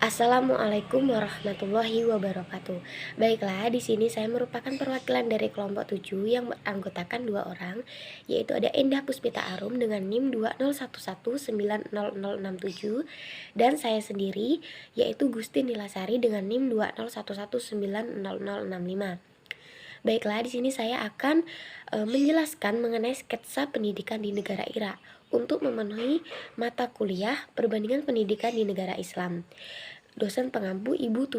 Assalamualaikum warahmatullahi wabarakatuh. Baiklah, di sini saya merupakan perwakilan dari kelompok 7 yang beranggotakan 2 orang, yaitu ada Endah Puspita Arum dengan NIM 201190067 dan saya sendiri yaitu Gusti Nilasari dengan NIM 201190065. Baiklah, di sini saya akan menjelaskan mengenai sketsa pendidikan di negara Irak untuk memenuhi mata kuliah perbandingan pendidikan di negara Islam. Dosen pengampu Ibu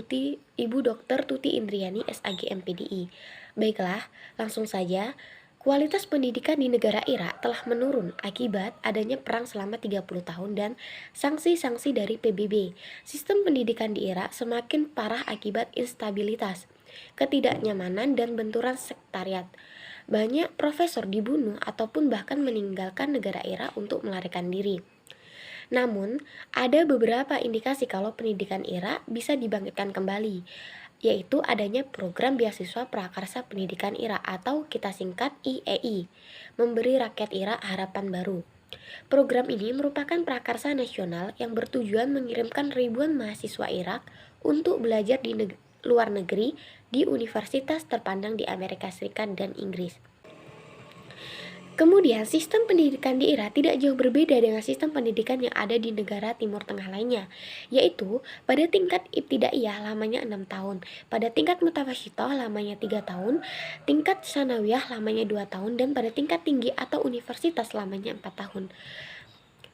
Dr. Tuti Indriani SAG MPDI. Baiklah, langsung saja. Kualitas pendidikan di negara Irak telah menurun akibat adanya perang selama 30 tahun dan sanksi-sanksi dari PBB. Sistem pendidikan di Irak semakin parah akibat instabilitas, ketidaknyamanan, dan benturan sektariat. Banyak profesor dibunuh ataupun bahkan meninggalkan negara Irak untuk melarikan diri. Namun, ada beberapa indikasi kalau pendidikan Irak bisa dibangkitkan kembali, yaitu adanya program beasiswa prakarsa pendidikan Irak atau kita singkat IEI, memberi rakyat Irak harapan baru. Program ini merupakan prakarsa nasional yang bertujuan mengirimkan ribuan mahasiswa Irak untuk belajar di luar negeri di universitas terpandang di Amerika Serikat dan Inggris. Kemudian, sistem pendidikan di Irak tidak jauh berbeda dengan sistem pendidikan yang ada di negara Timur Tengah lainnya, yaitu pada tingkat ibtidaiyah lamanya 6 tahun, pada tingkat mutawasyithah lamanya 3 tahun, tingkat sanawiyah lamanya 2 tahun, dan pada tingkat tinggi atau universitas lamanya 4 tahun.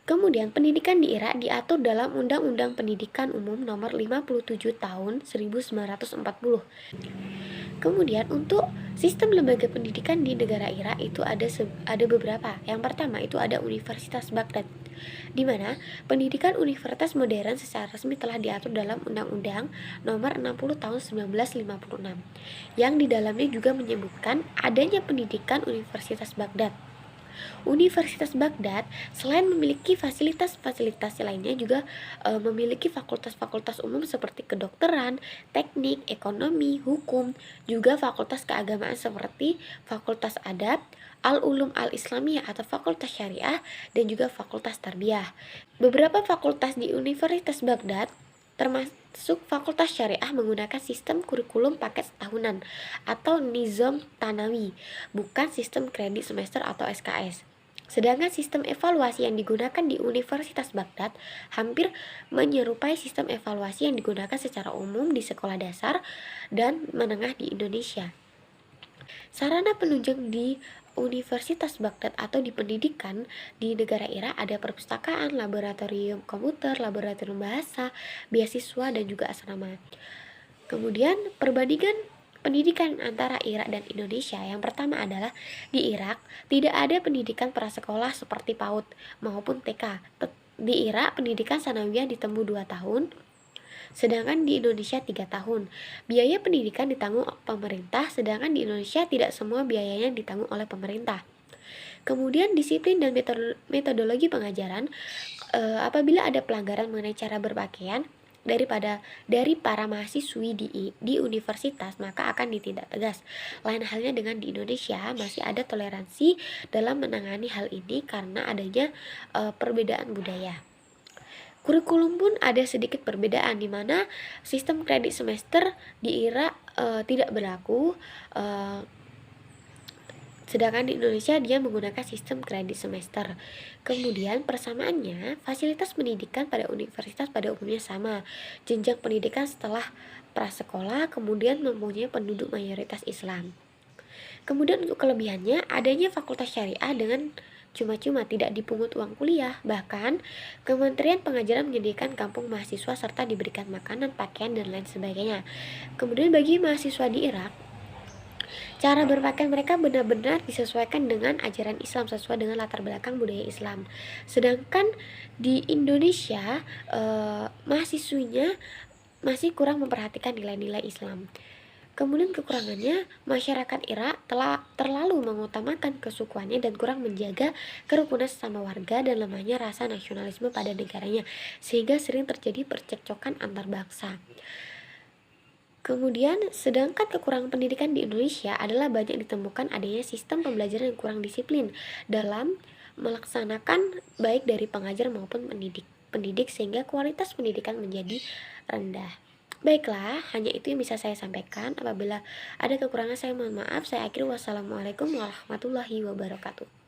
Kemudian, pendidikan di Irak diatur dalam Undang-Undang Pendidikan Umum Nomor 57 Tahun 1940. Kemudian untuk sistem lembaga pendidikan di negara Irak itu ada beberapa. Yang pertama itu ada Universitas Baghdad, di mana pendidikan universitas modern secara resmi telah diatur dalam Undang-Undang Nomor 60 Tahun 1956, yang di dalamnya juga menyebutkan adanya pendidikan Universitas Baghdad. Universitas Baghdad selain memiliki fasilitas-fasilitas lainnya juga memiliki fakultas-fakultas umum seperti kedokteran, teknik, ekonomi, hukum, juga fakultas keagamaan seperti Fakultas Adab, Al-Ulum Al-Islamiyah atau Fakultas Syariah, dan juga Fakultas Tarbiyah. Beberapa fakultas di Universitas Baghdad termasuk Fakultas Syariah menggunakan sistem kurikulum paket tahunan atau Nizam Tanawi, bukan sistem kredit semester atau SKS. Sedangkan sistem evaluasi yang digunakan di Universitas Baghdad hampir menyerupai sistem evaluasi yang digunakan secara umum di sekolah dasar dan menengah di Indonesia. Sarana penunjang di Universitas Baghdad atau di pendidikan di negara Irak ada perpustakaan, laboratorium komputer, laboratorium bahasa, beasiswa, dan juga asrama. Kemudian perbandingan pendidikan antara Irak dan Indonesia. Yang pertama adalah di Irak tidak ada pendidikan prasekolah seperti PAUD maupun TK. Di Irak pendidikan sanawiyah ditempuh 2 tahun, sedangkan di Indonesia 3 tahun. Biaya pendidikan ditanggung pemerintah, sedangkan di Indonesia tidak semua biayanya ditanggung oleh pemerintah. Kemudian disiplin dan metodologi pengajaran, apabila ada pelanggaran mengenai cara berpakaian dari para mahasiswi di universitas, maka akan ditindak tegas. Lain halnya dengan di Indonesia, masih ada toleransi dalam menangani hal ini karena adanya perbedaan budaya. Kurikulum pun ada sedikit perbedaan, di mana sistem kredit semester di Irak tidak berlaku, sedangkan di Indonesia dia menggunakan sistem kredit semester. Kemudian persamaannya, fasilitas pendidikan pada universitas pada umumnya sama. Jenjang pendidikan setelah prasekolah kemudian mempunyai penduduk mayoritas Islam. Kemudian untuk kelebihannya, adanya fakultas syariah dengan cuma-cuma tidak dipungut uang kuliah. Bahkan Kementerian Pengajaran menyediakan kampung mahasiswa serta diberikan makanan, pakaian, dan lain sebagainya. Kemudian bagi mahasiswa di Irak, cara berpakaian mereka benar-benar disesuaikan dengan ajaran Islam, sesuai dengan latar belakang budaya Islam. Sedangkan di Indonesia mahasiswinya masih kurang memperhatikan nilai-nilai Islam. Kemudian kekurangannya, masyarakat Irak telah terlalu mengutamakan kesukuannya dan kurang menjaga kerukunan sesama warga dan lemahnya rasa nasionalisme pada negaranya, sehingga sering terjadi percekcokan antar bangsa. Kemudian, sedangkan kekurangan pendidikan di Indonesia adalah banyak ditemukan adanya sistem pembelajaran yang kurang disiplin dalam melaksanakan baik dari pengajar maupun pendidik, sehingga kualitas pendidikan menjadi rendah. Baiklah, hanya itu yang bisa saya sampaikan. Apabila ada kekurangan saya mohon maaf. Saya akhiri wassalamualaikum warahmatullahi wabarakatuh.